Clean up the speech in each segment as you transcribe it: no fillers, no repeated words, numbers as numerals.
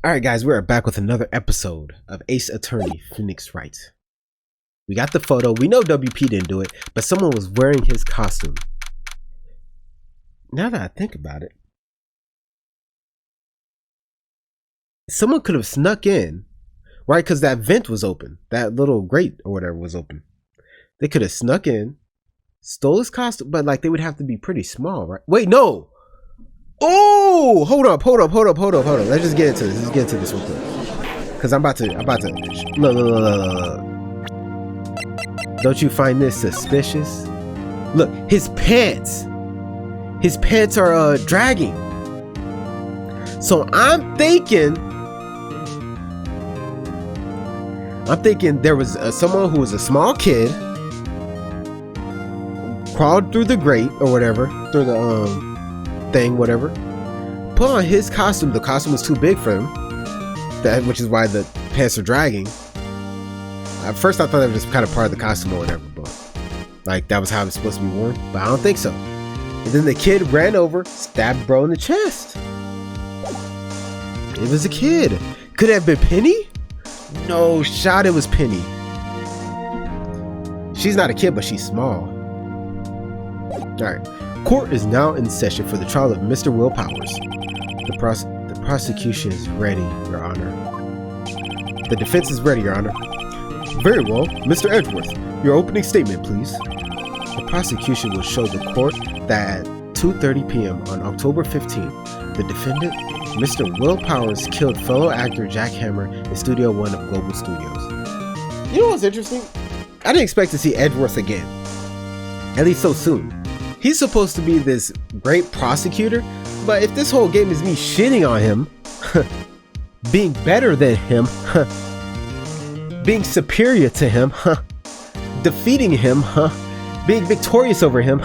Alright guys, we're back with another episode of Ace Attorney Phoenix Wright. We got the photo. We know WP didn't do it, but someone was wearing his costume. Now that I think about it, someone could have snuck in, right? Because that vent was open. That little grate or whatever was open. They could have snuck in, stole his costume, but like they would have to be pretty small, right? Wait, no! Oh, hold up. Let's just get into this. Let's get into this real quick. Cause I'm about to look. Don't you find this suspicious? Look, his pants are dragging. So I'm thinking there was someone who was a small kid, crawled through the grate or whatever, through the thing, whatever, put on his costume. The costume was too big for him, which is why the pants are dragging. At first I thought that was just kind of part of the costume or whatever, but like that was how it was supposed to be worn, but I don't think so. And then the kid ran over, stabbed bro in the chest. It was a kid. Could it have been Penny? No shot it was Penny. She's not a kid, but she's small. Alright. Court is now in session for the trial of Mr. Will Powers. The prosecution is ready, Your Honor. The defense is ready, Your Honor. Very well, Mr. Edgeworth, your opening statement, please. The prosecution will show the court that at 2:30 p.m. on October 15th, the defendant, Mr. Will Powers, killed fellow actor Jack Hammer in Studio 1 of Global Studios. You know what's interesting? I didn't expect to see Edgeworth again, at least so soon. He's supposed to be this great prosecutor, but if this whole game is me shitting on him, being better than him, being superior to him, defeating him, being victorious over him,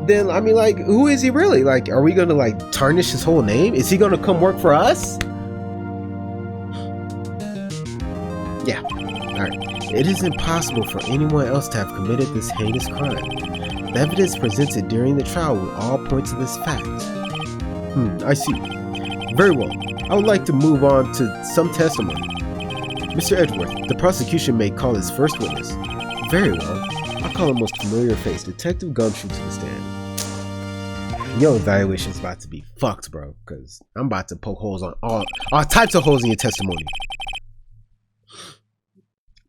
then I mean, like, who is he really? Like, are we gonna like tarnish his whole name? Is he gonna come work for us? Yeah. Alright. It is impossible for anyone else to have committed this heinous crime. The evidence presented during the trial will all point to this fact. I see. Very well. I would like to move on to some testimony. Mr. Edgeworth, the prosecution may call his first witness. Very well. I'll call a most familiar face, Detective Gumshoe, to the stand. Your evaluation's about to be fucked, bro, because I'm about to poke holes on all types of holes in your testimony.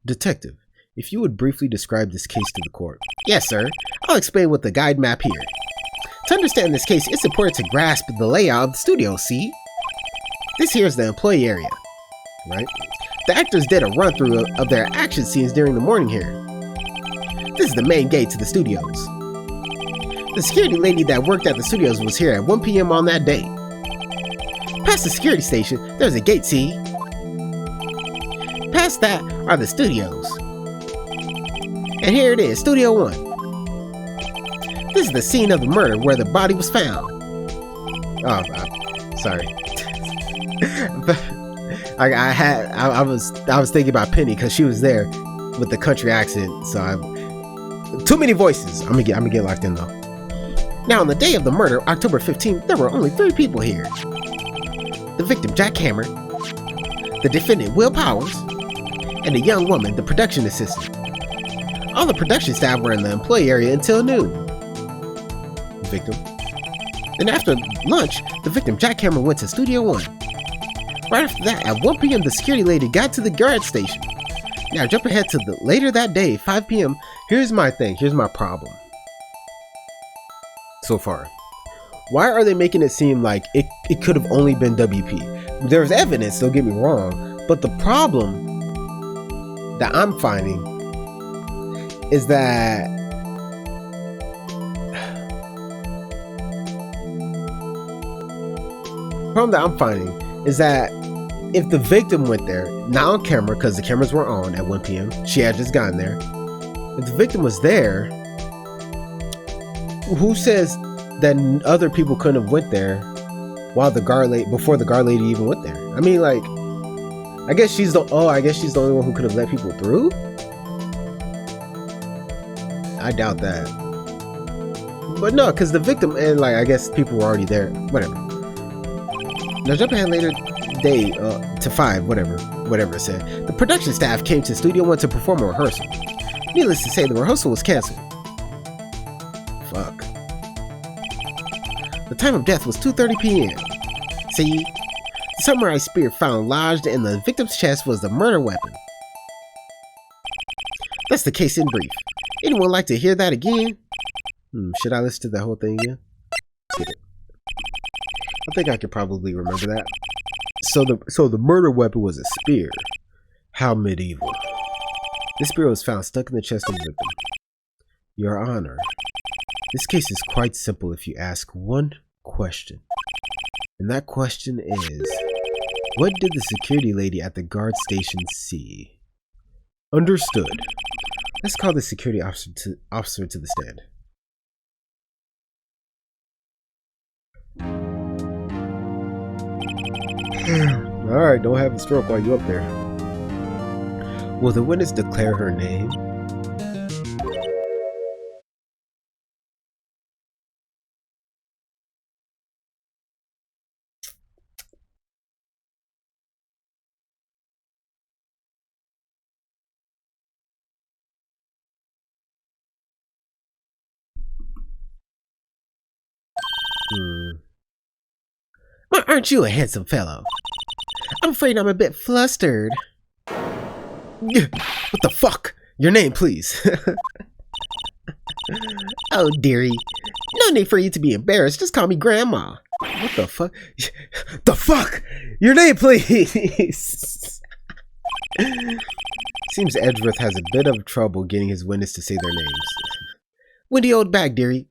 Detective, if you would briefly describe this case to the court. Yes, sir. I'll explain with the guide map here. To understand this case, it's important to grasp the layout of the studio, see? This here is the employee area, right? The actors did a run-through of their action scenes during the morning here. This is the main gate to the studios. The security lady that worked at the studios was here at 1 p.m. on that day. Past the security station, there's a gate, see? Past that are the studios. And here it is, Studio 1. This is the scene of the murder where the body was found. Oh, sorry. I was thinking about Penny because she was there with the country accent. So too many voices. I'm gonna get locked in though. Now, on the day of the murder, October 15th, there were only 3 people here: the victim, Jack Hammer, the defendant, Will Powers, and a young woman, the production assistant. All the production staff were in the employee area until noon. Victim. Then after lunch, the victim, Jack Hammer, went to Studio 1. Right after that, at 1 p.m., the security lady got to the guard station. Now, jump ahead to the later that day, 5 p.m. Here's my thing. Here's my problem. So far, why are they making it seem like it could have only been WP? There's evidence, don't get me wrong, but the problem that I'm finding is that if the victim went there, not on camera because the cameras were on at 1 p.m., she had just gotten there. If the victim was there, who says that other people couldn't have went there while before the guard lady even went there? I mean, like, I guess she's the only one who could have let people through. I doubt that. But no, because the victim and like I guess people were already there. Whatever. Now jump ahead later day to 5, whatever it said. The production staff came to Studio 1 to perform a rehearsal. Needless to say, the rehearsal was canceled. Fuck. The time of death was 2:30 p.m. See, the samurai spear found lodged in the victim's chest was the murder weapon. That's the case in brief. Anyone like to hear that again? Should I listen to the whole thing again? Let's get it. I think I could probably remember that. So the murder weapon was a spear. How medieval. This spear was found stuck in the chest of the victim. Your Honor, this case is quite simple if you ask one question. And that question is, what did the security lady at the guard station see? Understood. Let's call the security officer to the stand. Alright, don't have a stroke while you're up there. Will the witness declare her name? Aren't you a handsome fellow? I'm afraid I'm a bit flustered. What the fuck? Your name, please. Oh, dearie. No need for you to be embarrassed. Just call me Grandma. What the fuck? The fuck? Your name, please. Seems Edgeworth has a bit of trouble getting his witness to say their names. Wendy Oldbag, dearie.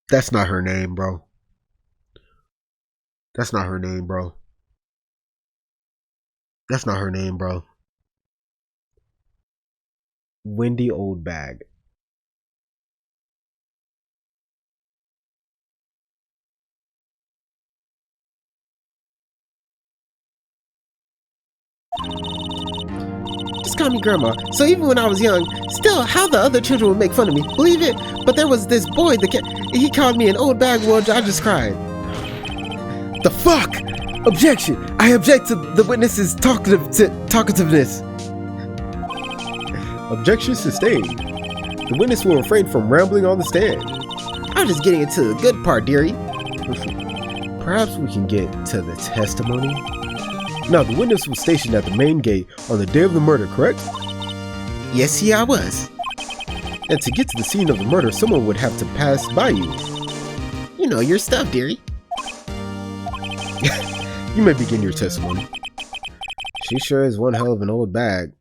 That's not her name, bro. That's not her name, bro. That's not her name, bro. Wendy Oldbag. Just call me Grandma. So even when I was young, still, how the other children would make fun of me. Believe it? But there was this boy that he called me an old bag. Well, I just cried. The fuck? Objection! I object to the witness's talkativeness. Objection sustained. The witness will refrain from rambling on the stand. I'm just getting into the good part, dearie. Perhaps we can get to the testimony. Now, the witness was stationed at the main gate on the day of the murder, correct? Yes, yeah, I was. And to get to the scene of the murder, someone would have to pass by you. You know your stuff, dearie. You may begin your testimony. She sure is one hell of an old bag.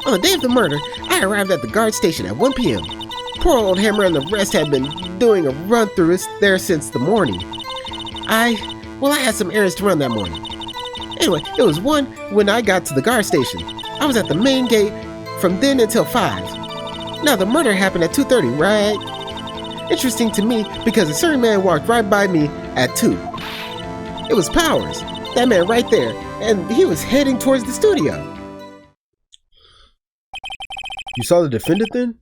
On the day of the murder, I arrived at the guard station at 1 p.m. Poor old Hammer and the rest had been doing a run-through there since the morning. I had some errands to run that morning. Anyway, it was 1 when I got to the guard station. I was at the main gate from then until 5. Now, the murder happened at 2:30, right? Interesting to me because a certain man walked right by me at 2. It was Powers, that man right there, and he was heading towards the studio. You saw the defendant then?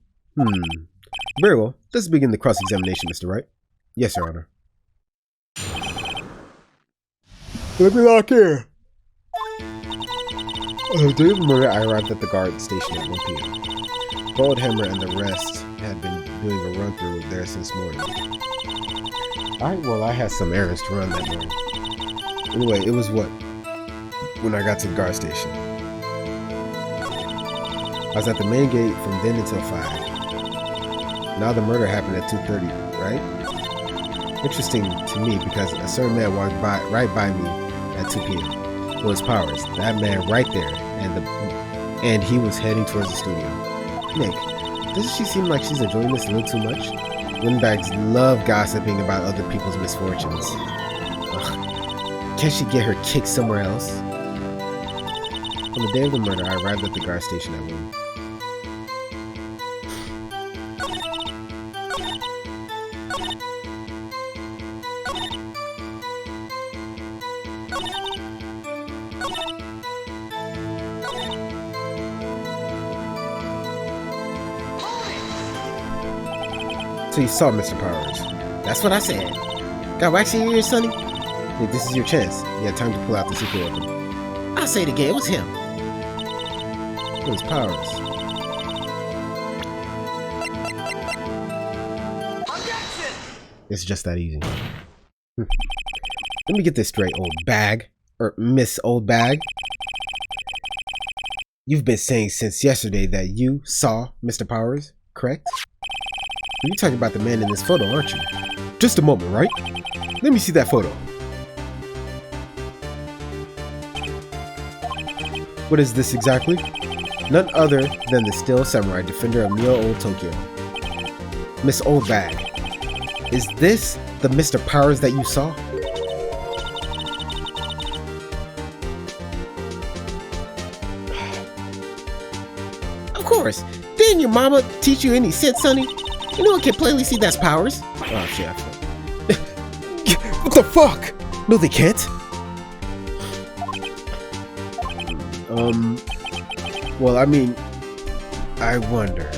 Very well. Let's begin the cross-examination, Mr. Wright. Yes, Your Honor. Let me lock here. On the day of the murder, I arrived at the guard station at 1 p.m. Hammer and the rest had been doing a run-through there since morning. I had some errands to run that morning. Anyway, it was when I got to the guard station. I was at the main gate from then until 5. Now the murder happened at 2:30, right? Interesting to me because a certain man walked right by me at 2 p.m. It was Powers, that man right there, and he was heading towards the studio. Nick, doesn't she seem like she's enjoying this a little too much? Windbags love gossiping about other people's misfortunes. Ugh. Can't she get her kick somewhere else? On the day of the murder, I arrived at the guard station at 1. So you saw Mr. Powers. That's what I said. Got waxy ears, Sonny? Hey, this is your chance. You got time to pull out the secret weapon. I'll say it again. It was him. It was Powers. It's just that easy. Let me get this straight, old bag. Or Miss Oldbag. You've been saying since yesterday that you saw Mr. Powers, correct? You're talking about the man in this photo, aren't you? Just a moment, right? Let me see that photo. What is this exactly? None other than the Steel Samurai, defender of Neo-Old Tokyo. Miss Oldbag. Is this the Mr. Powers that you saw? Of course. Didn't your mama teach you any sense, Sonny? You know I can plainly see that's Powers. Oh shit, what the fuck? No, they can't. Well, I mean, I wonder.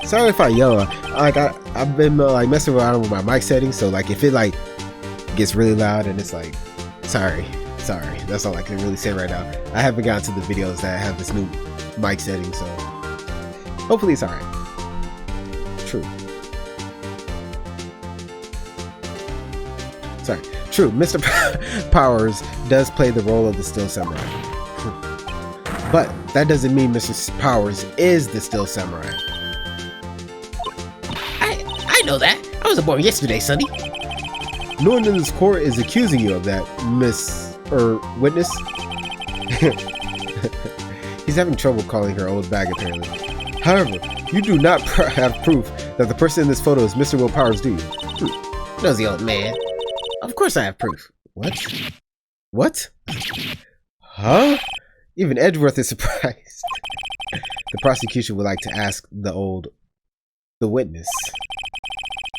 Sorry if I yell. Like I've been like messing around with my mic settings, so like if it like gets really loud and it's like, sorry. That's all I can really say right now. I haven't gotten to the videos that have this new mic setting, so hopefully it's alright. True. Sorry. True. Mr. Powers does play the role of the Steel Samurai. But that doesn't mean Mr. Powers is the Steel Samurai. I know that. I wasn't born yesterday, Sonny. No one in this court is accusing you of that, witness. He's having trouble calling her old bag, apparently. However, you do not have proof that the person in this photo is Mr. Will Powers, do you? Nosy old man. Of course I have proof. What? What? Huh? Even Edgeworth is surprised. The prosecution would like to ask the witness.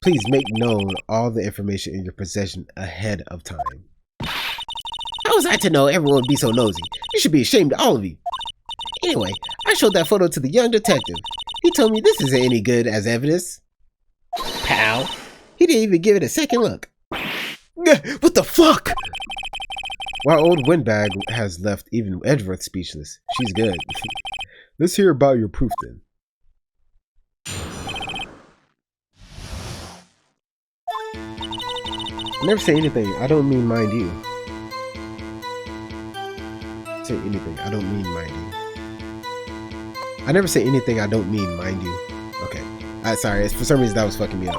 Please make known all the information in your possession ahead of time. How was I to know everyone would be so nosy? You should be ashamed of all of you. Anyway, I showed that photo to the young detective. He told me this isn't any good as evidence. Pal. He didn't even give it a second look. What the fuck? While old Windbag has left even Edgeworth speechless. She's good. Let's hear about your proof then. I never say anything. I don't mean mind you. Say anything. I don't mean mind you. I never say anything I don't mean mind you. Okay. Sorry. For some reason that was fucking me up.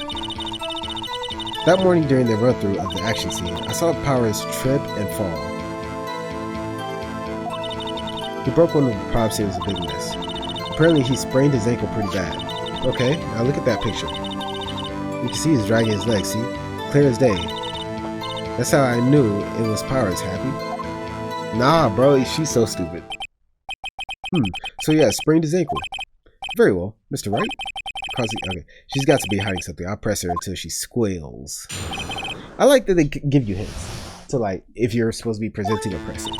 That morning during the run-through of the action scene, I saw Powers trip and fall. He broke one of the props. It was a big mess. Apparently he sprained his ankle pretty bad. Okay, now look at that picture. You can see he's dragging his leg, see? Clear as day. That's how I knew it was Powers, Happy. Nah, bro, she's so stupid. So yeah, sprained his ankle. Very well. Mr. Wright? Okay, she's got to be hiding something. I'll press her until she squeals. I like that they give you hints. So like, if you're supposed to be presenting or pressing.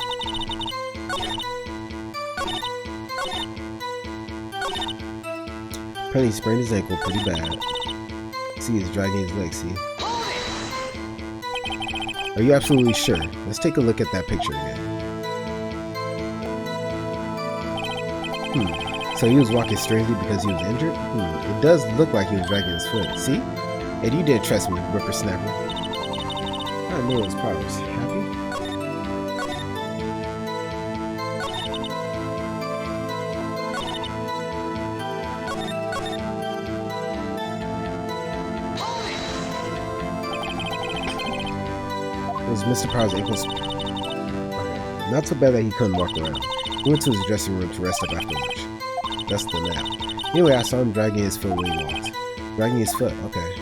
Apparently he sprained his ankle pretty bad. See, he's dragging his leg, see? Are you absolutely sure? Let's take a look at that picture again. So he was walking strangely because he was injured? It does look like he was dragging his foot. See? And you didn't trust me, whippersnapper. I knew it was Powers. Happy? It was Mr. Powers' ankles. Okay. Not so bad that he couldn't walk around. He went to his dressing room to rest up after lunch. That's the nap. Anyway, I saw him dragging his foot when he walked. Dragging his foot, okay.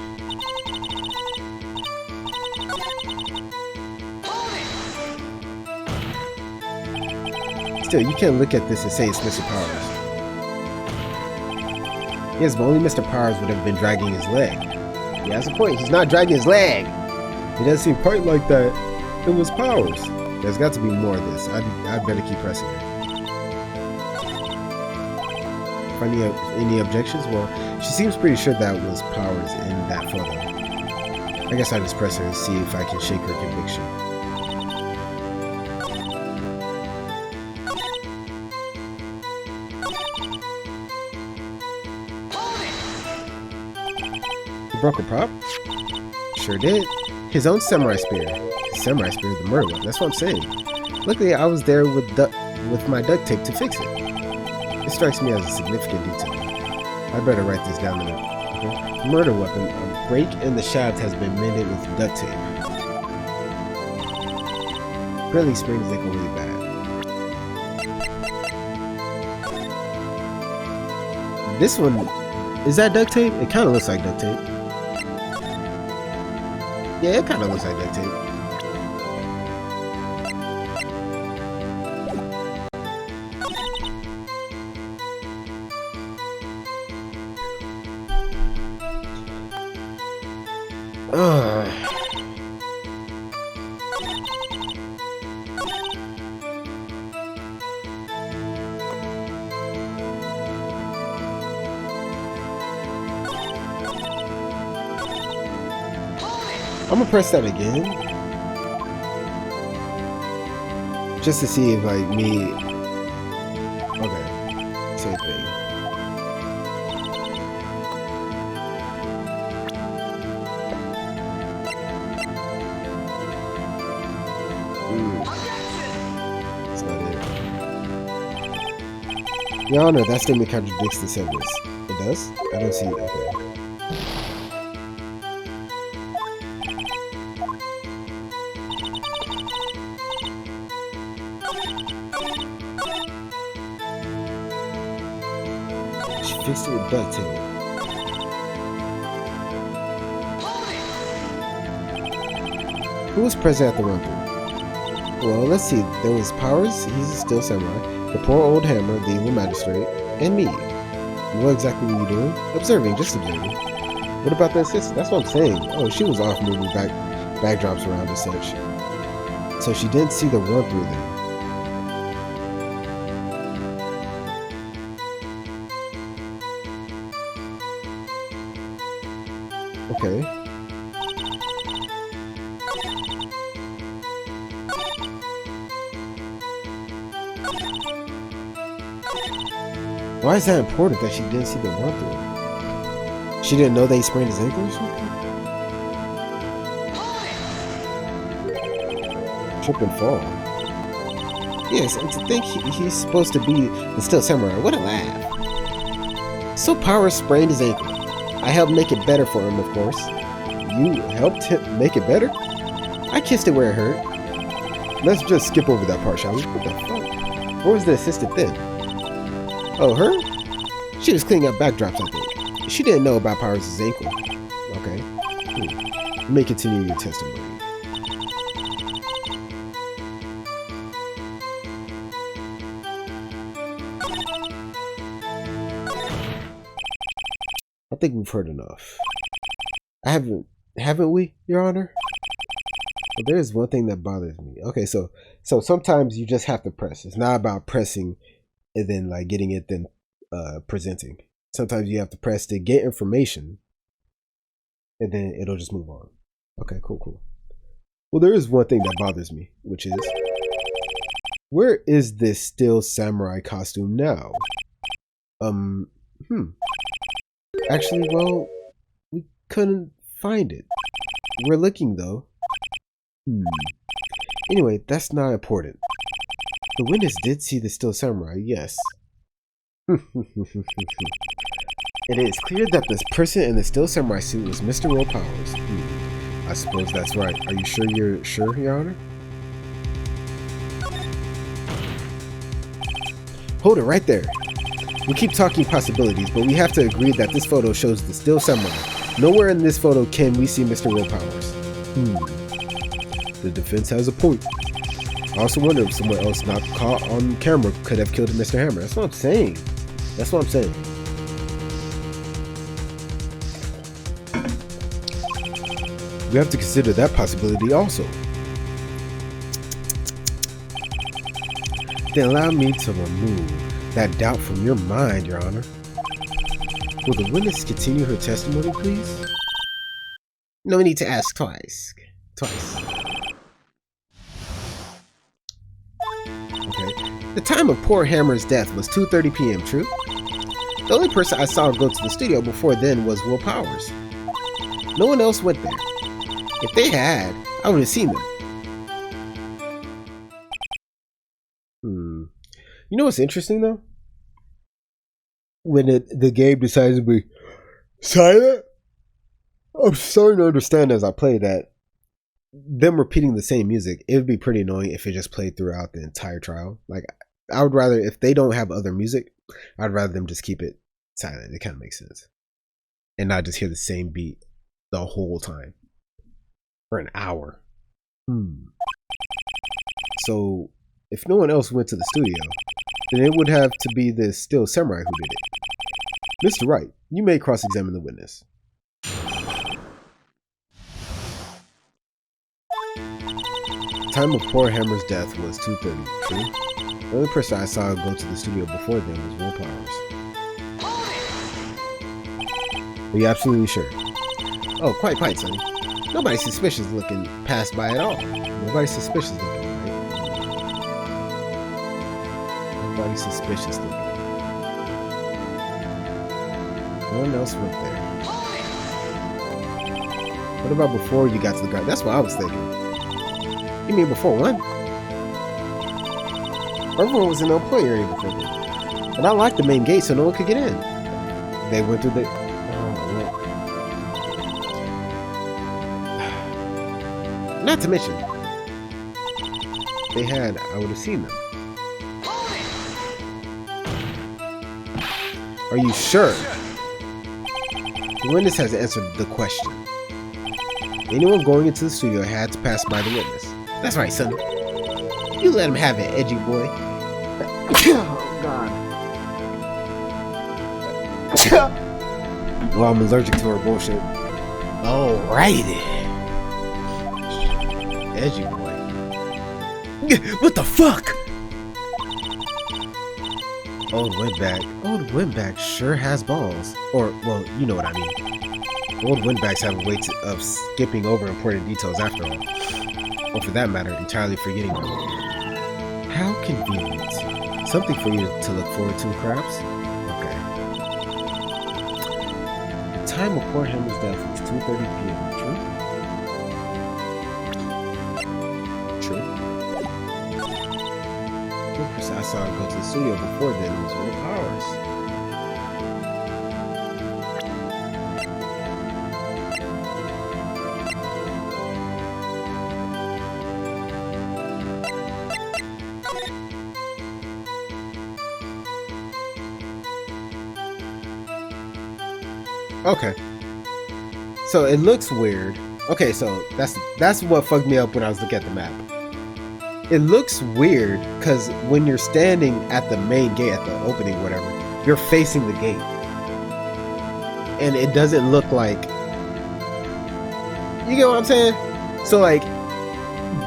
Still, you can't look at this and say it's Mr. Powers. Yes, but only Mr. Powers would have been dragging his leg. Yeah, that's the point. He's not dragging his leg. It doesn't seem quite like that. It was Powers. There's got to be more of this. I'd better keep pressing it. Any objections? Well, she seems pretty sure that was Powers in that photo. I guess I'll just press her and see if I can shake her conviction. He broke a prop? Sure did. His own samurai spear. His samurai spear is the murder weapon. That's what I'm saying. Luckily, I was there with my duct tape to fix it. It strikes me as a significant detail. I better write this down in a murder weapon. A break in the shaft has been mended with duct tape. Apparently, springs they go really bad. This one, is that duct tape? It kind of looks like duct tape. Yeah, it kind of looks like duct tape. I'm gonna press that again, just to see if like me. Okay, same thing. That's not it. Your Honor, that statement contradicts the sentence. It does? I don't see it. Okay. Fixed it with duct tape. Who was present at the run-through? Well, let's see. There was Powers, he's still samurai, the poor old hammer, the evil magistrate, and me. What exactly were you doing? Observing, just observing. What about the assistant? That's what I'm saying. Oh, she was off moving backdrops around and such. So she didn't see the run-through then. Okay. Why is that important that she didn't see the run-through? She didn't know they sprained his ankle or something? Trip and fall. Yes, and to think he's supposed to be the still samurai. What a laugh. So Powers sprained his ankle. I helped make it better for him, of course. You helped him make it better? I kissed it where it hurt. Let's just skip over that part, shall we? What the fuck? Where was the assistant then? Oh, her? She was cleaning up backdrops, I think. She didn't know about Powers' ankle. Okay. You may continue your testimony. I think we've heard enough. Haven't we, Your Honor? But there is one thing that bothers me. Okay, so sometimes you just have to press. It's not about pressing and then like getting it then presenting. Sometimes you have to press to get information and then it'll just move on. Okay, cool. Well, there is one thing that bothers me, which is, where is this still samurai costume now? Actually, well, we couldn't find it. We're looking though. Anyway, that's not important. The witness did see the still samurai, yes. It is clear that this person in the still samurai suit was Mr. Will Powers. I suppose that's right. Are you sure you're sure, Your Honor? Hold it right there. We keep talking possibilities, but we have to agree that this photo shows the still samurai. Nowhere in this photo can we see Mr. Will Powers. The defense has a point. I also wonder if someone else not caught on camera could have killed Mr. Hammer. That's what I'm saying. We have to consider that possibility also. Then allow me to remove that doubt from your mind, Your Honor. Will the witness continue her testimony, please? No need to ask twice. Okay. The time of poor Hammer's death was 2:30 p.m., true? The only person I saw go to the studio before then was Will Powers. No one else went there. If they had, I would have seen them. You know what's interesting though? When the game decides to be silent, I'm starting to understand as I play that them repeating the same music, it would be pretty annoying if it just played throughout the entire trial. Like, I would rather, if they don't have other music, I'd rather them just keep it silent. It kind of makes sense. And not just hear the same beat the whole time for an hour. So, if no one else went to the studio, then it would have to be the Steel Samurai who did it. Mr. Wright, you may cross-examine the witness. The time of poor Hammer's death was 2:30, true? The only person I saw go to the studio before then was Will Powers. Are you absolutely sure? Oh, quite, Sonny. Nobody's suspicious looking passed by at all. Nobody's suspicious looking, right? Nobody's suspicious looking. No one else went there. What about before you got to the garden? That's what I was thinking. You mean before what? Everyone was in the employee area before then. And I locked the main gate so no one could get in. They went through the... Not to mention, they had, I would have seen them. Are you sure? The witness has answered the question. Anyone going into the studio had to pass by the witness. That's right, son. You let him have it, edgy boy. Oh, God. Well, I'm allergic to her bullshit. Alrighty. Edgy boy. What the fuck? Old Windbag sure has balls. Or, well, you know what I mean. Old Windbags have a way of skipping over important details after all. Or for that matter, entirely forgetting them. How convenient. Something for you to look forward to, perhaps? Okay. The time of poor Hammer's death was 2:30 p.m., true? I saw him go to the studio before then was Will Powers. Okay. So it looks weird. Okay, so that's what fucked me up when I was looking at the map. It looks weird because when you're standing at the main gate, at the opening, whatever, you're facing the gate. And it doesn't look like... You get what I'm saying? So like,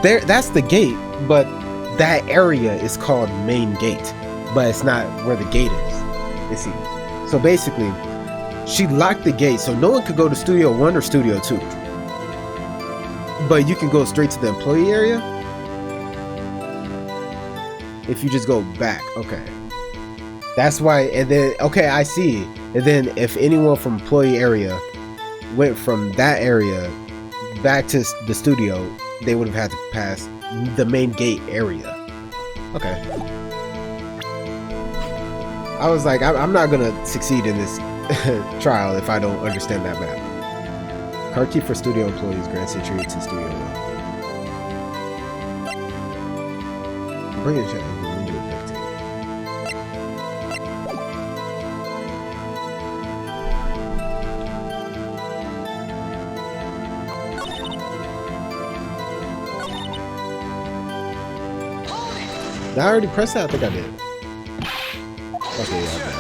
that's the gate, but that area is called main gate. But it's not where the gate is. You see? So basically, she locked the gate so no one could go to Studio 1 or Studio 2. But you can go straight to the employee area if you just go back. Okay, that's why. And then, okay, I see. And then if anyone from employee area went from that area back to the studio, they would have had to pass the main gate area. Okay. I was like, I'm not gonna succeed in this trial if I don't understand that map. Card key for studio employees grants entry to Studio 1. Bring it, chat. Did I already press that? I think I did. Okay, yeah, I did.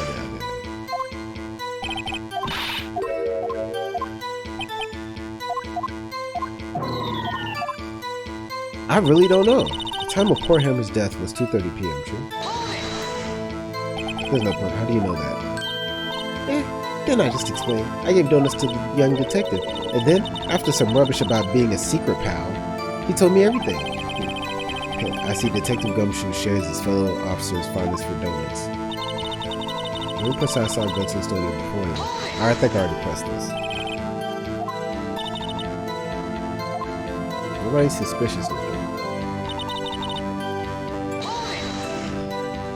I really don't know. The time of poor Hammer's death was 2:30 p.m., true? There's no point. How do you know that? Then I just explained. I gave donuts to the young detective, and then, after some rubbish about being a secret pal, he told me everything. I see Detective Gumshoe shares his fellow officers' fondness for donuts. Let me press I saw go to the studio before you. I think I already pressed this. Nobody's suspicious looking.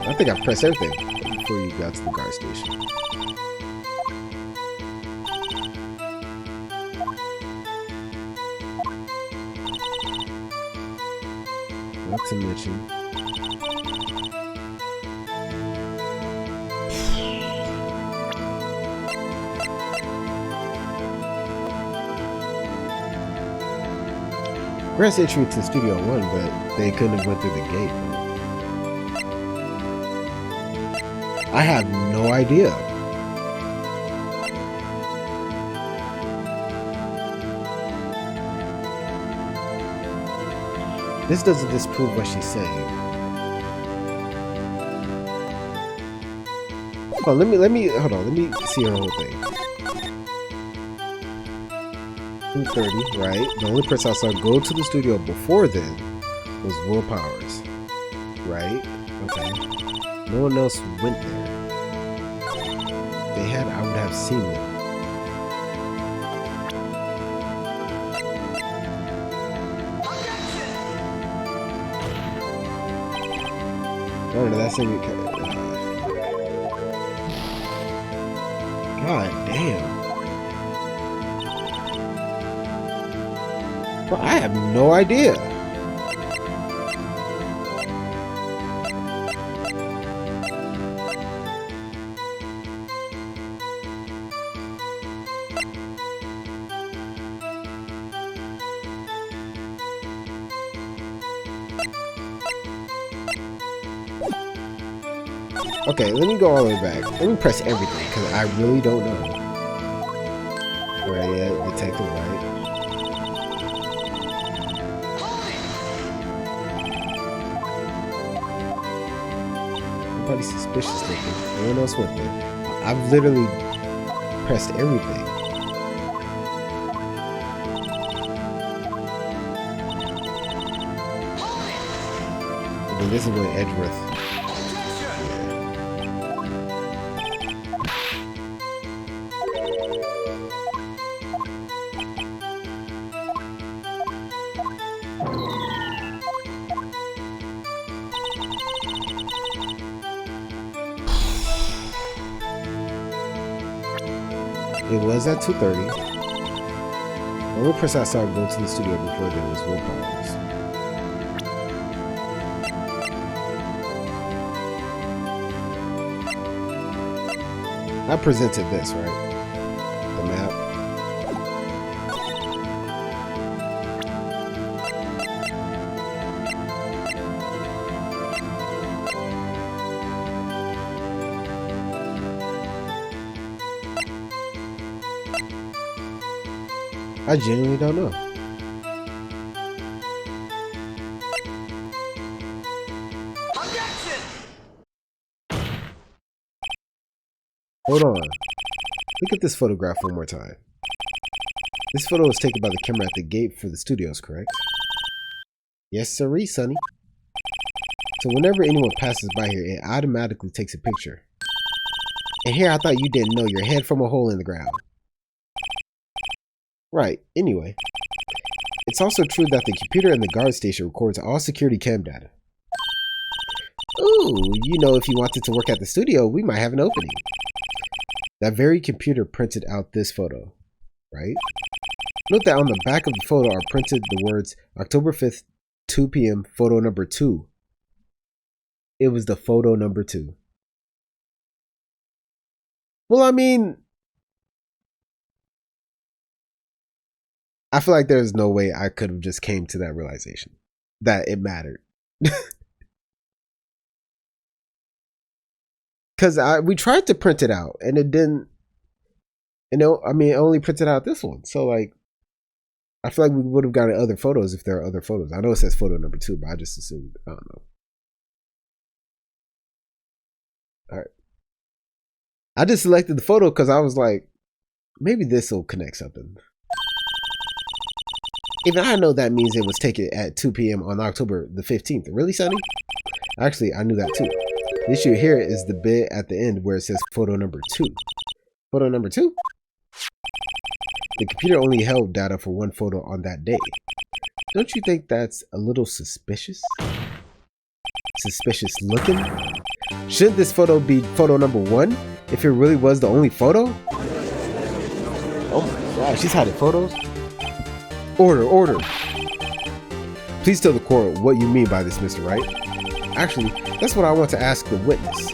I think I pressed everything before you got to the guard station. Not to mention. Grant's entry to Studio 1, but they couldn't have went through the gate. I have no idea. This doesn't disprove what she's saying. Oh, let me hold on. Let me see her whole thing. 2:30, right? The only person I saw go to the studio before then was Will Powers, right? Okay. No one else went there. If they had, I would have seen them. No, that's in God damn. Bro, I have no idea. Okay, let me go all the way back. Let me press everything, because I really don't know. Right, yeah, Detective Wright. Nobody's suspicious looking. No one else went there. I've literally pressed everything. And then this is when Edgeworth. It was at 2:30. The only person I saw go to the studio before then was Will Powers. I presented this, right? The map. I genuinely don't know. Hold on. Look at this photograph one more time. This photo was taken by the camera at the gate for the studios, correct? Yes, sirree, sonny. So whenever anyone passes by here, it automatically takes a picture. And here I thought you didn't know your head from a hole in the ground. Right, anyway. It's also true that the computer in the guard station records all security cam data. Ooh, you know, if you wanted to work at the studio, we might have an opening. That very computer printed out this photo, right? Note that on the back of the photo are printed the words October 5th, 2 p.m., photo number 2. It was the photo number 2. Well, I mean, I feel like there's no way I could have just came to that realization that it mattered. Because we tried to print it out and it didn't, I mean, it only printed out this one. So like, I feel like we would have gotten other photos if there are other photos. I know it says photo number 2, but I just assumed, I don't know. All right. I just selected the photo because I was like, maybe this will connect something. Even I know that means it was taken at 2 p.m. on October the 15th. Really, Sonny? Actually, I knew that too. The issue here is the bit at the end where it says photo number 2. Photo number 2? The computer only held data for one photo on that day. Don't you think that's a little suspicious? Suspicious looking? Shouldn't this photo be photo number 1 if it really was the only photo? Oh my god, she's hiding photos? Order. Please tell the court what you mean by this, Mr. Wright. Actually, that's what I want to ask the witness.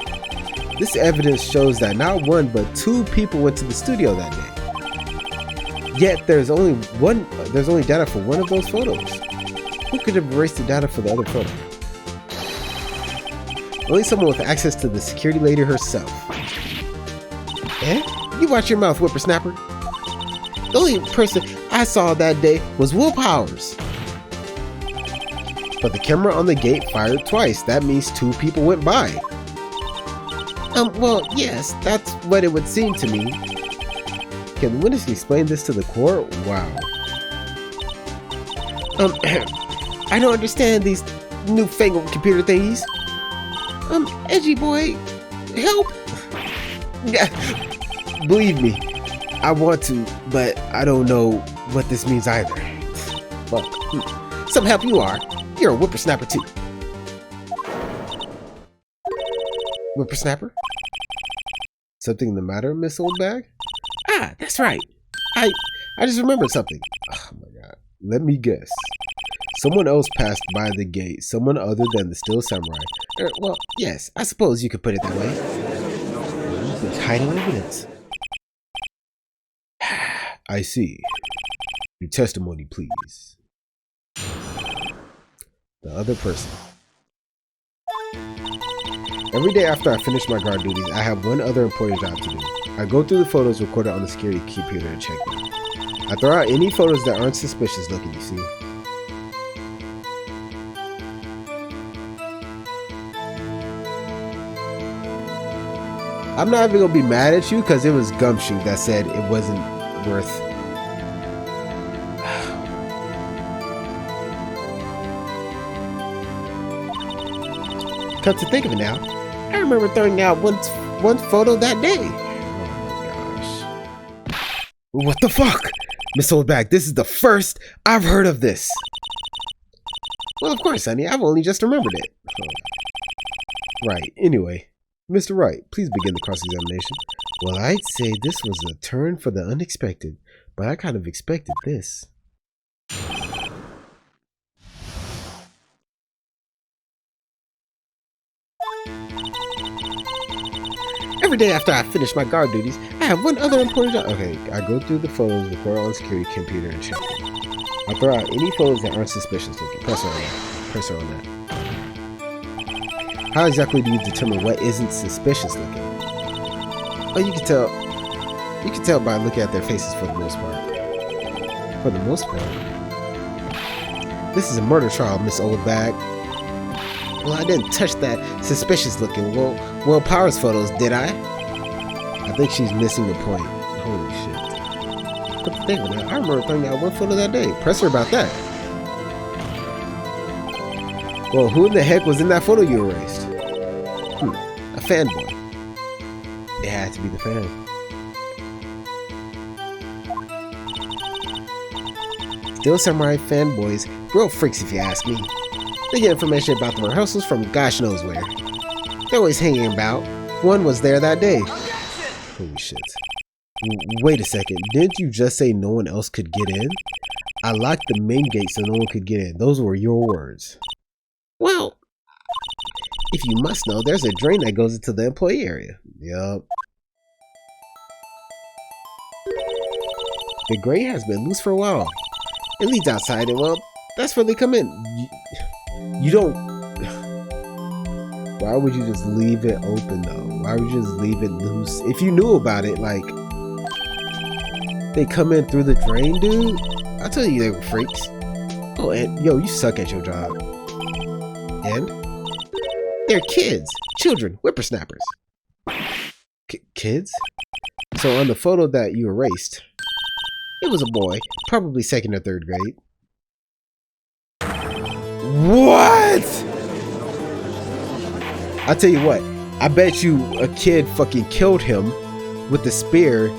This evidence shows that not 1 but 2 people went to the studio that day. Yet there's only data for 1 of those photos. Who could have erased the data for the other photo? Only someone with access to the security lady herself. Eh? You watch your mouth, whippersnapper. The only person I saw that day was Will Powers. But the camera on the gate fired twice. That means 2 people went by. Well, yes, that's what it would seem to me. Can the witness explain this to the court? Wow. I don't understand these newfangled computer thingies. Edgy boy, help! Believe me, I want to, but I don't know what this means either. Well, some help you are. You're a whippersnapper too. Whippersnapper? Something the matter, Miss Oldbag? Ah, that's right. I just remembered something. Oh my god. Let me guess. Someone else passed by the gate. Someone other than the Still Samurai. Well, yes, I suppose you could put it that way. He's hiding evidence. I see. Your testimony, please. The other person. Every day after I finish my guard duties, I have one other important job to do. I go through the photos recorded on the security computer and check them. I throw out any photos that aren't suspicious looking, you see. I'm not even gonna be mad at you because it was Gumshoe that said it wasn't worth. Come to think of it now, I remember throwing out one photo that day. Oh my gosh. What the fuck? Miss Oldbag, this is the first I've heard of this. Well, of course, honey. I've only just remembered it. Right. Anyway, Mr. Wright, please begin the cross-examination. Well, I'd say this was a turn for the unexpected, but I kind of expected this. Every day after I finish my guard duties, I have one other important job. Okay, I go through the photos, record on the security computer, and check them. I throw out any photos that aren't suspicious looking. Press her on that. Press her on that. How exactly do you determine what isn't suspicious looking? Oh, you can tell. You can tell by looking at their faces for the most part. For the most part. This is a murder trial, Miss Oldbag. Well, I didn't touch that suspicious looking Will Powers photos, did I? I think she's missing the point. Holy shit. But the thing with that, I remember throwing out one photo that day. Press her about that. Well, who in the heck was in that photo you erased? A fanboy. It had to be the fan. Still Samurai fanboys, real freaks if you ask me. They get information about the rehearsals from gosh knows where. They're always hanging about. One was there that day. Holy shit. Wait a second, didn't you just say no one else could get in? I locked the main gate so no one could get in. Those were your words. Well, if you must know, there's a drain that goes into the employee area. Yup. The grate has been loose for a while. It leads outside and, well, that's where they come in. You don't... Why would you just leave it open, though? Why would you just leave it loose? If you knew about it, like... They come in through the drain, dude? I tell you they were freaks. Oh, and, yo, you suck at your job. And? They're kids. Children. Whippersnappers. Kids? So on the photo that you erased, it was a boy, probably 2nd or 3rd grade. What? I'll tell you what, I bet you a kid fucking killed him with the spear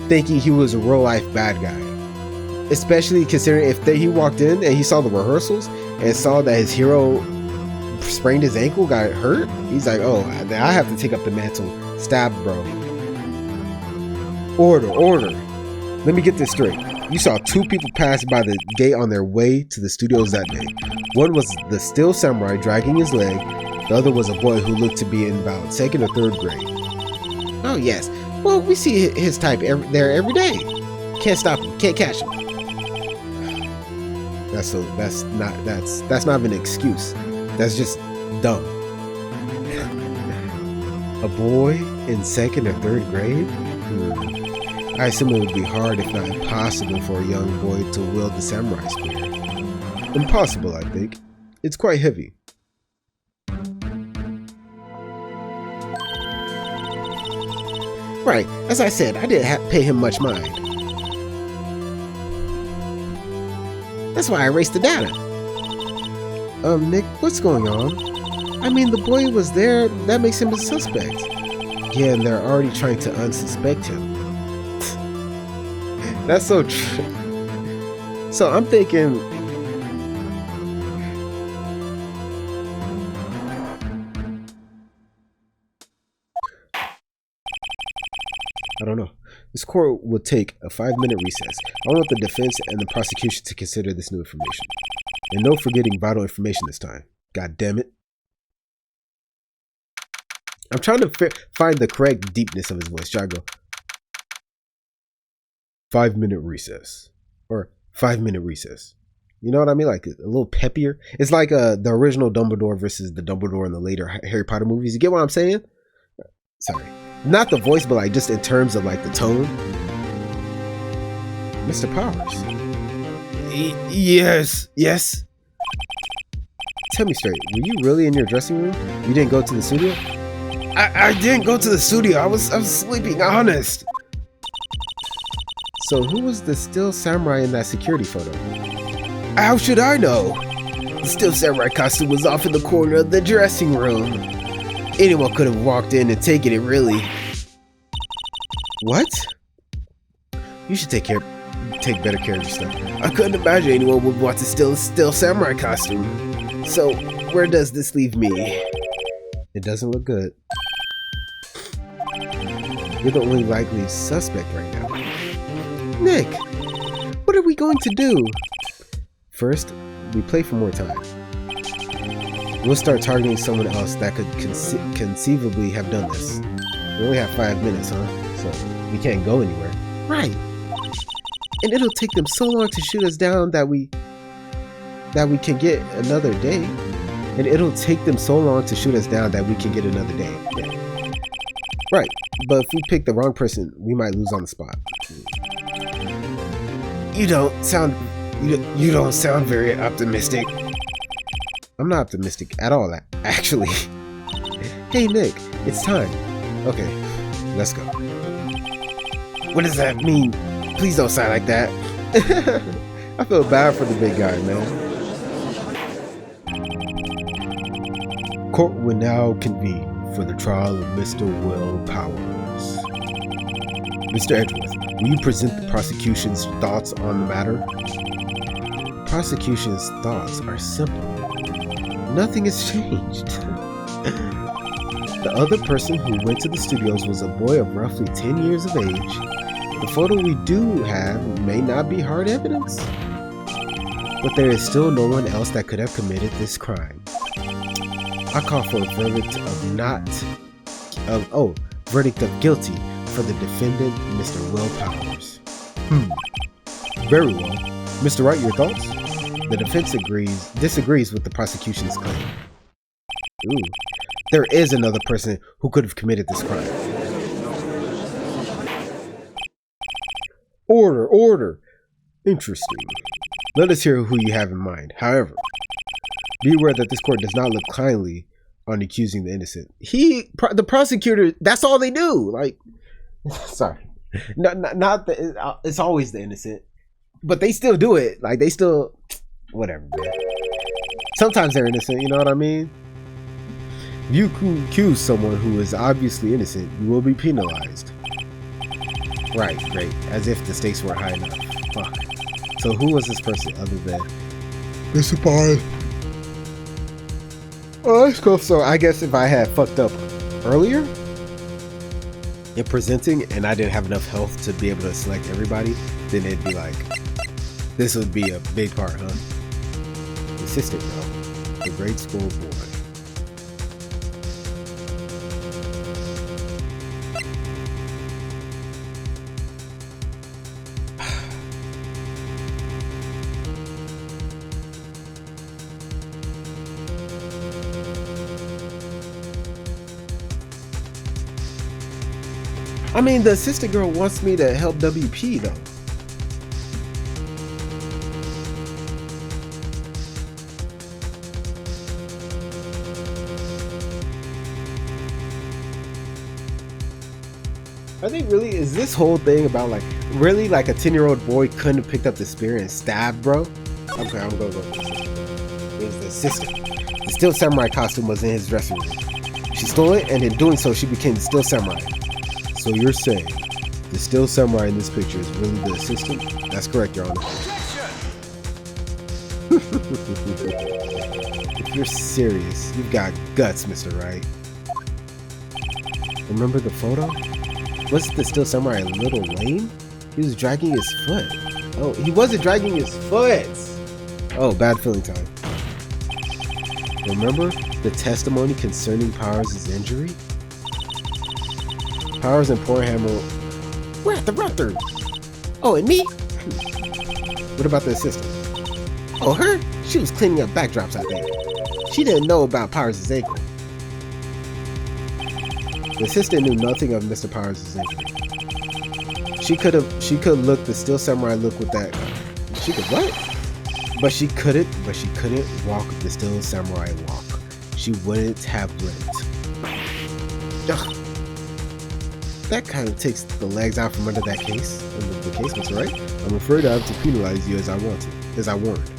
thinking he was a real life bad guy. Especially considering if he walked in and he saw the rehearsals and saw that his hero sprained his ankle, got hurt, he's like, oh, I have to take up the mantle. Stab, bro. Order. Let me get this straight. You saw 2 people pass by the gate on their way to the studios that day. One was the still samurai dragging his leg. The other was a boy who looked to be in about 2nd or 3rd grade. Oh yes. Well, we see his type there every day. Can't stop him. Can't catch him. That's not even an excuse. That's just dumb. A boy in 2nd or 3rd grade? I assume it would be hard, if not impossible, for a young boy to wield the samurai spear. Impossible, I think. It's quite heavy. Right, as I said, I didn't pay him much mind. That's why I erased the data. Nick, what's going on? I mean, the boy was there, that makes him a suspect. Yeah, and they're already trying to unsuspect him. That's so true. So I'm thinking... I don't know. This court will take a 5-minute recess. I want the defense and the prosecution to consider this new information. And no forgetting vital information this time. God damn it. I'm trying to find the correct deepness of his voice. Try to go. 5-minute recess. Or 5-minute recess. You know what I mean? Like a little peppier. It's like the original Dumbledore versus the Dumbledore in the later Harry Potter movies. You get what I'm saying? Sorry. Not the voice, but like just in terms of like the tone. Mr. Powers. Yes. Tell me straight, were you really in your dressing room? You didn't go to the studio? I didn't go to the studio. I was sleeping, honest. So who was the still samurai in that security photo? How should I know? The still samurai costume was off in the corner of the dressing room. Anyone could have walked in and taken it, really. What? You should take better care of your stuff. I couldn't imagine anyone would want to steal a still samurai costume. So, where does this leave me? It doesn't look good. You're the only likely suspect right now. Nick, what are we going to do? First, we play for more time. We'll start targeting someone else that could conceivably have done this. We only have 5 minutes, huh? So we can't go anywhere. Right. And it'll take them so long to shoot us down that we can get another day. Yeah. Right. But if we pick the wrong person, we might lose on the spot. You don't sound very optimistic. I'm not optimistic at all, actually. Hey Nick, it's time. Okay, let's go. What does that mean? Please don't sound like that. I feel bad for the big guy, man. Court will now convene for the trial of Mr. Will Powers. Mr. Edgeworth, will you present the prosecution's thoughts on the matter? The prosecution's thoughts are simple. Nothing has changed. The other person who went to the studios was a boy of roughly 10 years of age. The photo we do have may not be hard evidence, but there is still no one else that could have committed this crime. I call for a verdict of guilty for the defendant, Mr. Will Powers. Very well. Mr. Wright, your thoughts? The defense disagrees with the prosecution's claim. Ooh. There is another person who could have committed this crime. Order. Interesting. Let us hear who you have in mind. However, be aware that this court does not look kindly on accusing the innocent. The prosecutor, that's all they do. Like, sorry, not the, it's always the innocent, but they still do it. Like, they still, whatever, man. Sometimes they're innocent, you know what I mean? If you accuse someone who is obviously innocent, you will be penalized. Right, great. As if the stakes weren't high enough. Fuck. So who was this person other than Mr. Barnes? Oh, that's cool. So I guess if I had fucked up earlier in presenting and I didn't have enough health to be able to select everybody, then it'd be like, this would be a big part, huh? The assistant girl, the grade school boy. I mean, the assistant girl wants me to help WP though. I think really, is this whole thing about like, really like a 10-year-old boy couldn't have picked up the spear and stabbed, bro? Okay, I'm gonna go with this. It was the assistant. The Steel Samurai costume was in his dressing room. She stole it, and in doing so, she became the Steel Samurai. So you're saying the Steel Samurai in this picture is really the assistant? That's correct, Your Honor. If you're serious, you've got guts, Mr. Wright. Remember the photo? Was the Steel Samurai a little lame? He was dragging his foot. Oh, he wasn't dragging his foot! Oh, bad feeling time. Remember the testimony concerning Powers' injury? Powers and poor Hammer were at the Ruther. Oh, and me? What about the assistant? Oh, her? She was cleaning up backdrops out there. She didn't know about Powers' ankle. The assistant knew nothing of Mr. Powers' injury. She could look the Steel Samurai look with that. She could what? But she couldn't walk the Steel Samurai walk. She wouldn't have lived. Ugh. That kind of takes the legs out from under that case. Under the case, Mr. Wright. I'm afraid I have to penalize you as I warned.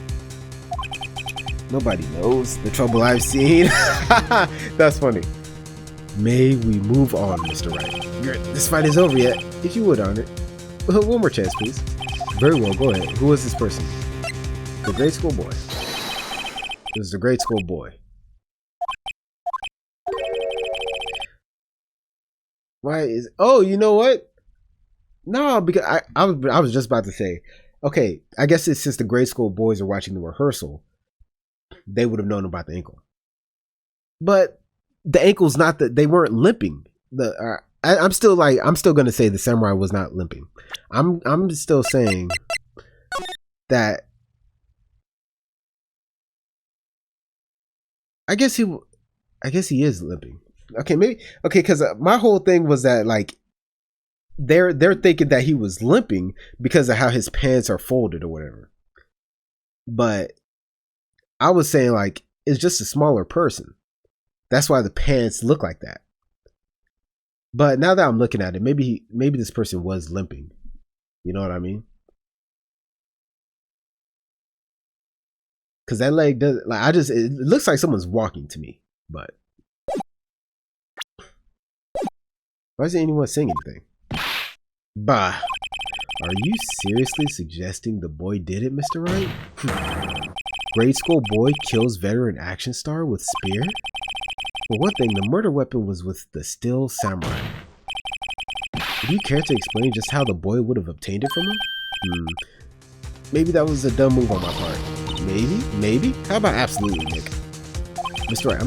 Nobody knows the trouble I've seen. That's funny. May we move on, Mr. Wright? This fight is over yet. If you would, on it. One more chance, please. Very well, go ahead. Who is this person? The grade school boy. This is the grade school boy. Why is... Oh, you know what? No, because I was just about to say, okay, I guess it's since the grade school boys are watching the rehearsal, they would have known about the ankle. But the ankle's not they weren't limping. I'm still gonna say the samurai was not limping. I'm still saying that I guess he is limping. Okay, maybe okay, because my whole thing was that like they're thinking that he was limping because of how his pants are folded or whatever. But I was saying like it's just a smaller person. That's why the pants look like that. But now that I'm looking at it, maybe this person was limping. You know what I mean? Because that leg does like it looks like someone's walking to me, but why isn't anyone saying anything? Bah. Are you seriously suggesting the boy did it, Mr. Wright? Grade school boy kills veteran action star with spear? For one thing, the murder weapon was with the Steel Samurai. Would you care to explain just how the boy would have obtained it from him? Maybe that was a dumb move on my part. Maybe? How about absolutely, Nick? Mr. Wright,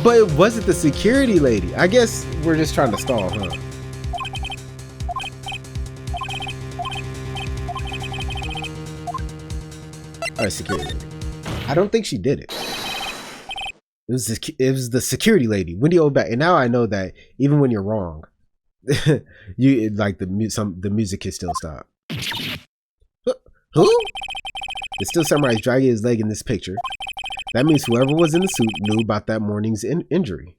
but it wasn't the security lady. I guess we're just trying to stall, huh? Alright, security lady. I don't think she did it. It was the security lady, Wendy Oldbag. And now I know that even when you're wrong, you like the music can still stop. Who? The Steel Samurai is dragging his leg in this picture. That means whoever was in the suit knew about that morning's injury.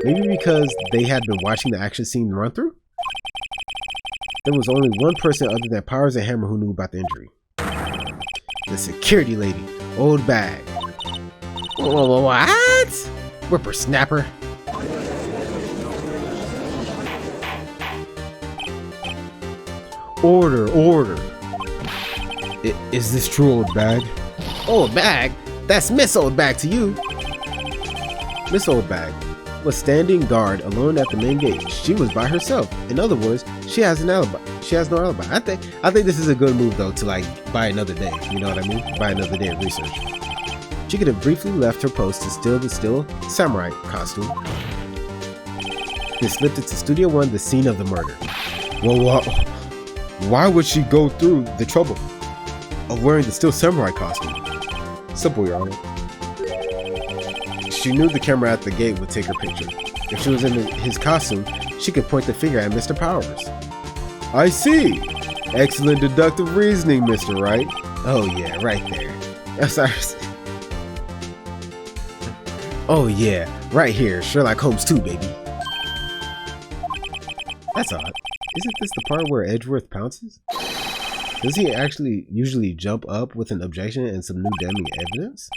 Maybe because they had been watching the action scene run through? There was only one person other than Powers and Hammer who knew about the injury. The security lady, Oldbag. What? Whippersnapper. Order. Is this true, Oldbag? Oldbag? That's Miss Oldbag to you. Miss Oldbag was standing guard alone at the main gate. She was by herself. In other words, she has an alibi. She has no alibi. I think this is a good move though, to like buy another day. You know what I mean? Buy another day of research. She could have briefly left her post to steal the samurai costume. Then slipped into Studio 1, the scene of the murder. Well, why would she go through the trouble of wearing the still samurai costume? Simple, Your Honor. She knew the camera at the gate would take her picture. If she was in his costume, she could point the finger at Mr. Powers. I see. Excellent deductive reasoning, Mr. Wright. Oh yeah, right there. I'm sorry. Oh yeah, right here. Sherlock Holmes 2, baby. That's odd. Isn't this the part where Edgeworth pounces? Does he actually usually jump up with an objection and some new damning evidence?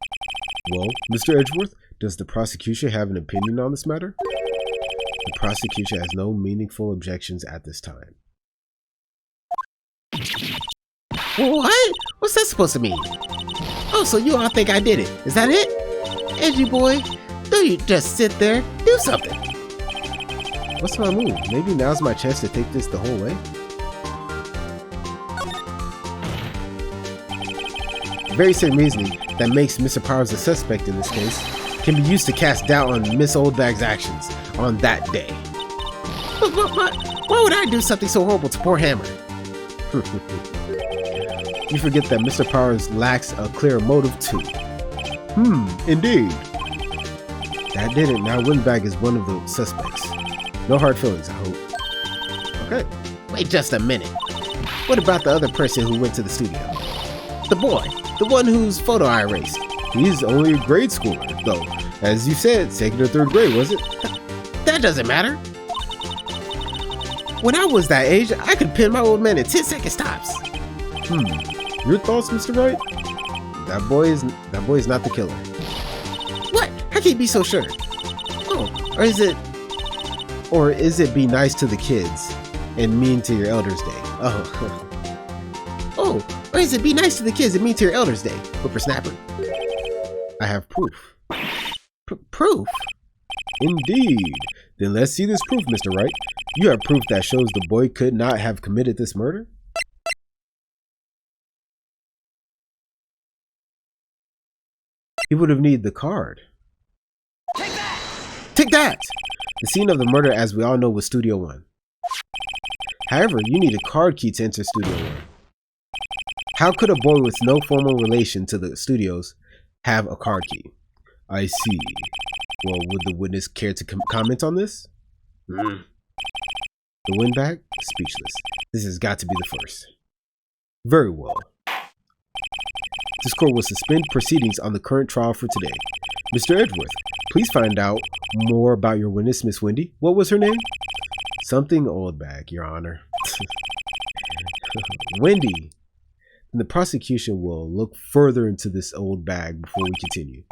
Well, Mr. Edgeworth, does the prosecution have an opinion on this matter? The prosecution has no meaningful objections at this time. What? What's that supposed to mean? Oh, so you all think I did it. Is that it? Edgy boy, don't you just sit there. Do something. What's my move? Maybe now's my chance to take this the whole way? Very same reasoning that makes Mr. Powers a suspect in this case can be used to cast doubt on Miss Oldbag's actions on that day. Why would I do something so horrible to poor Hammer? You forget that Mr. Powers lacks a clear motive too. Indeed. That did it. Now Windbag is one of the suspects. No hard feelings, I hope. Okay. Wait just a minute. What about the other person who went to the studio? The boy. The one whose photo I erased. He's only a grade schooler, though. As you said, 2nd or 3rd grade, was it? That doesn't matter. When I was that age, I could pin my old man in 10-second stops. Your thoughts, Mr. Wright? That boy is not the killer. What? How can you be so sure? Oh, or is it be nice to the kids and mean to your elders' day? Oh, or is it be nice to the kids and mean to your elders' day, whippersnapper? I have proof. Proof? Indeed. Then let's see this proof, Mr. Wright. You have proof that shows the boy could not have committed this murder? He would have needed the card. Take that! Take that! The scene of the murder, as we all know, was Studio 1. However, you need a card key to enter Studio 1. How could a boy with no formal relation to the studios have a card key? I see. Well, would the witness care to comment on this? The Windbag? Speechless. This has got to be the first. Very well. This court will suspend proceedings on the current trial for today. Mr. Edgeworth, please find out more about your witness, Miss Wendy. What was her name? Something Oldbag, Your Honor. Wendy. And the prosecution will look further into this Oldbag before we continue.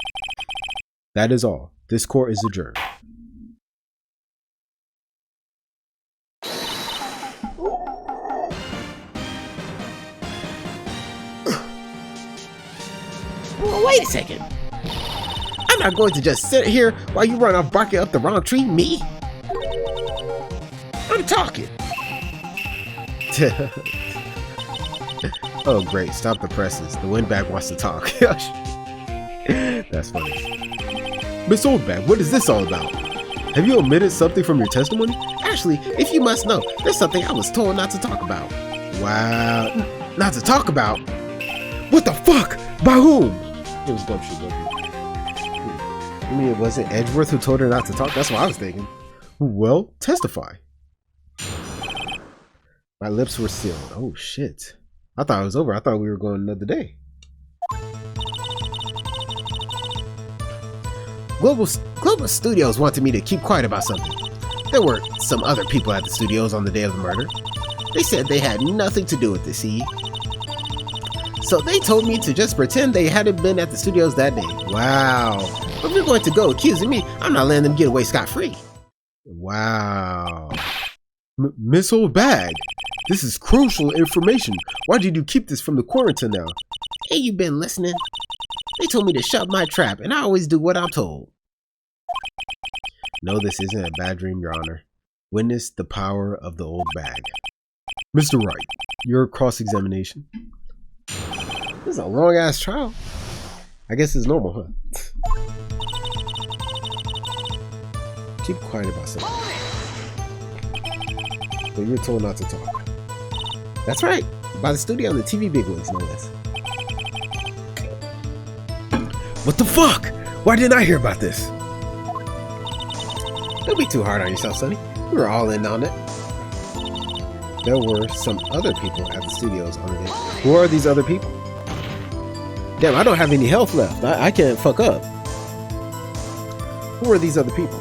That is all. This court is adjourned. Well, wait a second. I'm not going to just sit here while you run off barking up the wrong tree, me. I'm talking. Oh, great. Stop the presses. The Windbag wants to talk. That's funny. Miss Oldbag, what is this all about? Have you omitted something from your testimony? Actually, if you must know, there's something I was told not to talk about. Wow. Not to talk about? What the fuck? By whom? It was Gumshoe. You mean it wasn't Edgeworth who told her not to talk? That's what I was thinking. Well, testify. My lips were sealed. Oh, shit. I thought it was over. I thought we were going another day. Global Studios wanted me to keep quiet about something. There were some other people at the studios on the day of the murder. They said they had nothing to do with this, see? So they told me to just pretend they hadn't been at the studios that day. Wow. But if you're going to go accusing me, I'm not letting them get away scot-free. Wow. Miss Oldbag, this is crucial information. Why did you keep this from the coroner now? Hey, you been listening? They told me to shut my trap, and I always do what I'm told. No, this isn't a bad dream, Your Honor. Witness the power of the Oldbag. Mr. Wright, your cross-examination. This is a long-ass trial. I guess it's normal, huh? Keep quiet about something. But you're told not to talk. That's right. By the studio and the TV bigwigs, no less. What the fuck? Why didn't I hear about this? Don't be too hard on yourself, Sonny. We were all in on it. There were some other people at the studios on the day. Who are these other people? Damn, I don't have any health left. I can't fuck up. Who are these other people?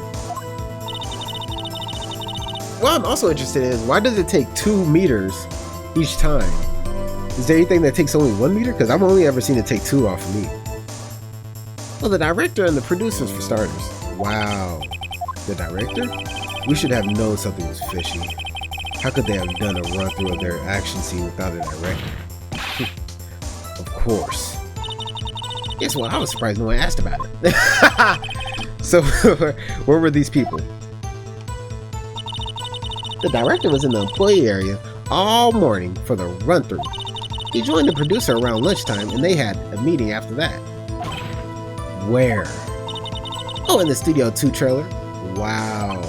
What I'm also interested in is, why does it take 2 meters each time? Is there anything that takes only 1 meter? Because I've only ever seen it take 2 off of me. Well, the director and the producers for starters. Wow. The director? We should have known something was fishy. How could they have done a run through of their action scene without a director? Of course. Guess what? I was surprised no one asked about it. So, where were these people? The director was in the employee area all morning for the run through. He joined the producer around lunchtime, and they had a meeting after that. Where? Oh, in the Studio 2 trailer. Wow.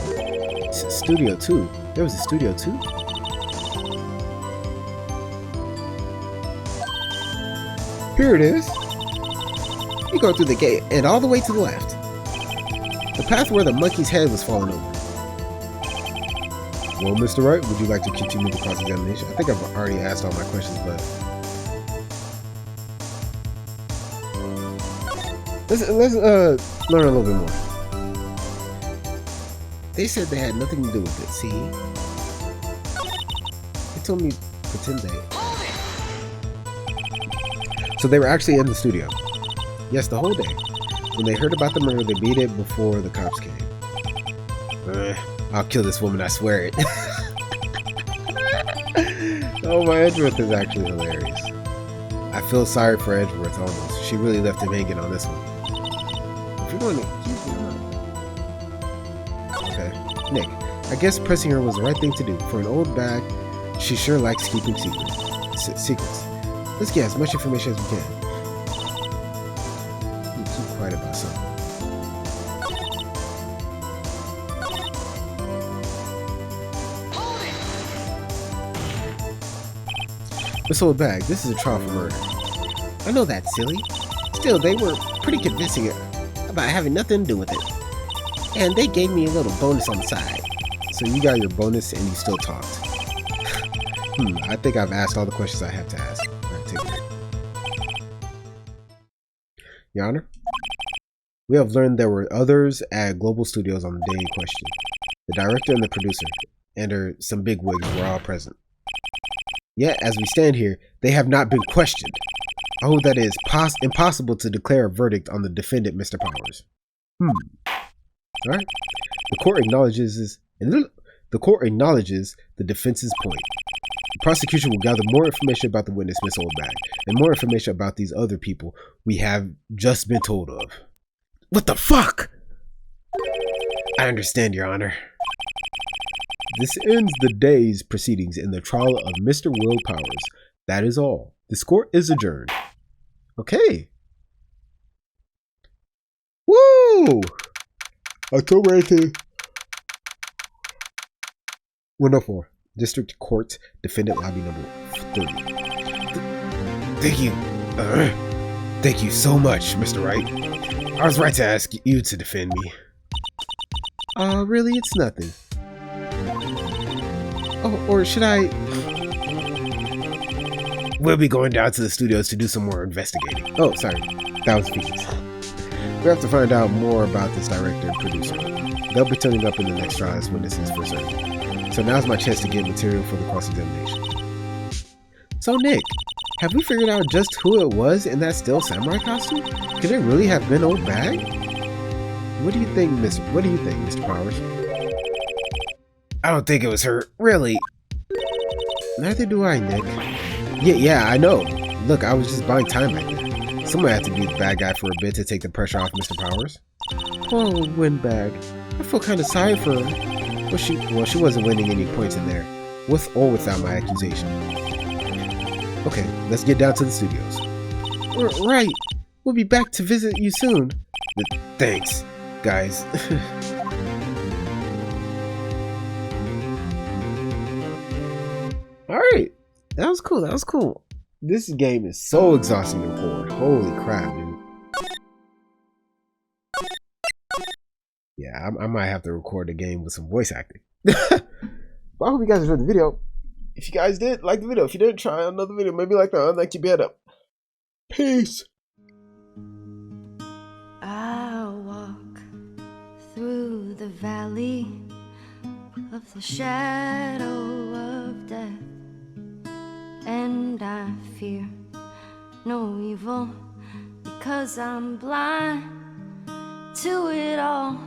Studio 2. There was a Studio 2? Here it is. You go through the gate and all the way to the left. The path where the monkey's head was falling over. Well, Mr. Wright, would you like to continue the cross-examination? I think I've already asked all my questions, but... Let's learn a little bit more. They said they had nothing to do with it, see? They told me pretend they... So they were actually in the studio. Yes, the whole day. When they heard about the murder, they beat it before the cops came. I'll kill this woman, I swear it. Oh, my Edgeworth is actually hilarious. I feel sorry for Edgeworth almost. She really left him hanging on this one. If you're going to keep me on. Okay. Nick, I guess pressing her was the right thing to do. For an old bag, she sure likes keeping secrets. Let's get as much information as we can. You keep quiet about something. Miss Oldbag, this is a trial for murder. I know that, silly. Still, they were pretty convincing about having nothing to do with it. And they gave me a little bonus on the side. So you got your bonus and you still talked. I think I've asked all the questions I have to ask. Alright, take it. Your Honor, we have learned there were others at Global Studios on the day in question. The director and the producer, and some bigwigs were all present. Yet, as we stand here, they have not been questioned. I hope that it is impossible to declare a verdict on the defendant, Mr. Powers. Alright. The court acknowledges the defense's point. The prosecution will gather more information about the witness, Miss Oldbag, and more information about these other people we have just been told of. What the fuck? I understand, Your Honor. This ends the day's proceedings in the trial of Mr. Will Powers. That is all. This court is adjourned. Okay. Woo! October 18th. 104. District Court, Defendant Lobby number 30. Thank you. Thank you so much, Mr. Wright. I was right to ask you to defend me. Really? It's nothing. Oh, or should I... We'll be going down to the studios to do some more investigating. Oh, sorry. That was Phoenix. We have to find out more about this director and producer. They'll be turning up in the next trial as witnesses for certain. So now's my chance to get material for the cross-examination. So Nick, have we figured out just who it was in that still samurai costume? Could it really have been Oldbag? What do you think, Mr. Powers? I don't think it was her, really. Neither do I, Nick. Yeah, I know. Look, I was just buying time right there. Someone had to be the bad guy for a bit to take the pressure off Mr. Powers. Oh, Windbag. I feel kind of sorry for her. Well, she wasn't winning any points in there, with or without my accusation. Okay, let's get down to the studios. Right. We'll be back to visit you soon. Thanks, guys. Alright. That was cool. This game is so exhausting to record. Holy crap, dude. Yeah, I might have to record the game with some voice acting. But I hope you guys enjoyed the video. If you guys did, like the video. If you didn't, try another video. Maybe like the unlike your bed up. Peace. I walk through the valley of the shadow of death, and I fear no evil because I'm blind to it all.